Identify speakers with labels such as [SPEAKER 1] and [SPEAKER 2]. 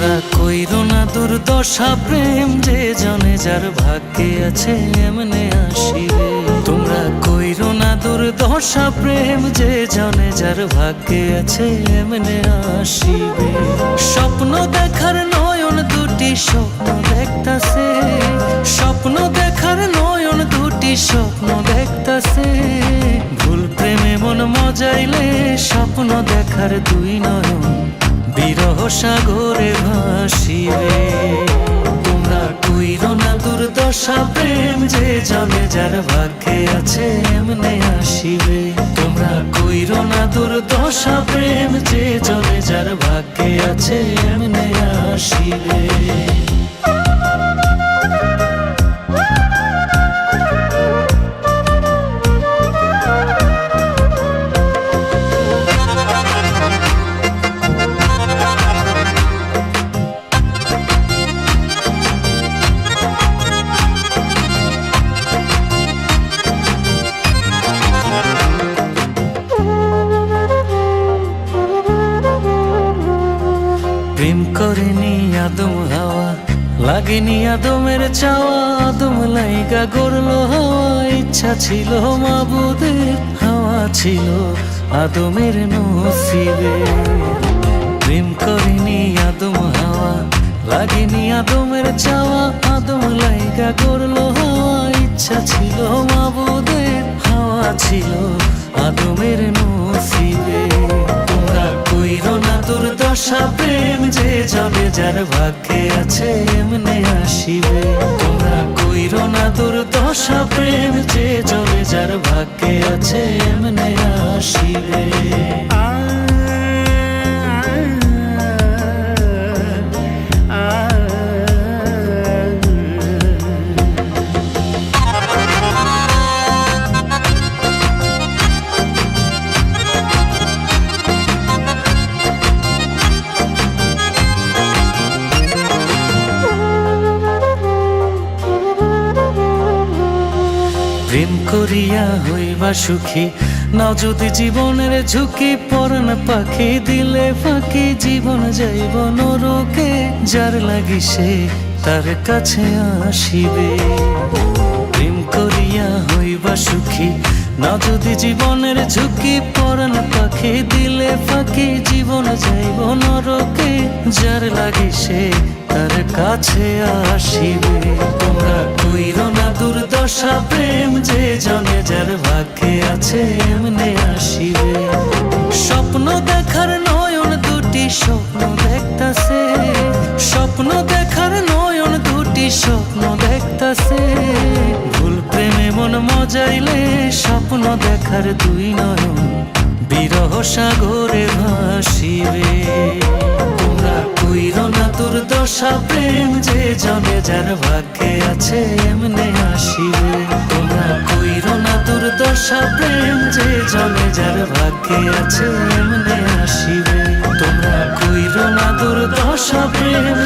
[SPEAKER 1] তোমরা কইরো না দুর্দশা প্রেম, যে জনে যার ভাগ্যে আছে এমনে আসিবে। তোমরা কইরো না দুর্দশা প্রেম, যে জনে যার ভাগ্যে আছে এমনে আসিবে। স্বপ্ন দেখার নয়ন দুটি স্বপ্ন দেখতাছে, স্বপ্ন দেখার নয়ন দুটি স্বপ্ন দেখতাছে। ভুল প্রেমে মন মজাইলে স্বপ্ন দেখার দুই নয়ন বিরহ সাগরে ভাসিবে। তোমরা কইরো না দুর্দশা প্রেম, যে জনে যার ভাগ্যে আছে এমনে আসিবে। তোমরা কইরো না দুর্দশা প্রেম, যে জনে যার ভাগ্যে আছে এমনে আসিবে। প্রেম করেনি আদম হাওয়া, লাগেনি আদমের চাওয়া। আদম লাইগা গড়লো হাওয়া, ইচ্ছা ছিল মাবুদের, হাওয়া ছিল আদমের নসিবে। প্রেম করেনি আদম হাওয়া, লাগেনি আদমের চাওয়া। আদম লাইগা গড়লো হাওয়া, ইচ্ছা ছিল মাবুদের, হাওয়া ছিল আদমের নসিবে। তোমরা কইরো না দুর্দশা প্রেম, যে জনে যার ভাগ্যে আছে এমনে আসিবে। তোমরা কইরো না দুর্দশা প্রেম, যে জনে যার ভাগ্যে আছে এমনে আসিবে। প্রেম করিয়া হইবা সুখী, নাও যদি জীবনের ঝুঁকি। পরাণ পাখি দিলে ফাঁকি, জীবন যাইব নরকে। যার লাগি সে তার কাছে আসিবে। প্রেম করিয়া হইবা সুখী, নাও যদি জীবনের ঝুঁকি। পরাণ পাখি দিলে ফাঁকি, জীবন যাইব নরকে। যার লাগি সে তার কাছে আসিবে। তোমরা কইরো না দুর্দশা প্রেম, যে জনে যার ভাগ্যে আছে এমনে আসিবে। স্বপ্ন দেখার নয়ন দুটি স্বপ্ন দেখতাছে, স্বপ্ন দেখার নয়ন দুটি স্বপ্ন দেখতাছে। ভুল প্রেমে মন মজাইলে স্বপ্ন দেখার দুই নয়ন বিরহ সাগরে ভাসিবে। তোমরা কইরো না দুর্দশা প্রেম, যে জনে যার ভাগ্যে আছে এমনে আসিবে। তোমরা কইরো না দুর্দশা প্রেম, যে জনে যার ভাগ্যে আছে এমনে আসিবে। তোমরা কইরো না দুর্দশা প্রেম,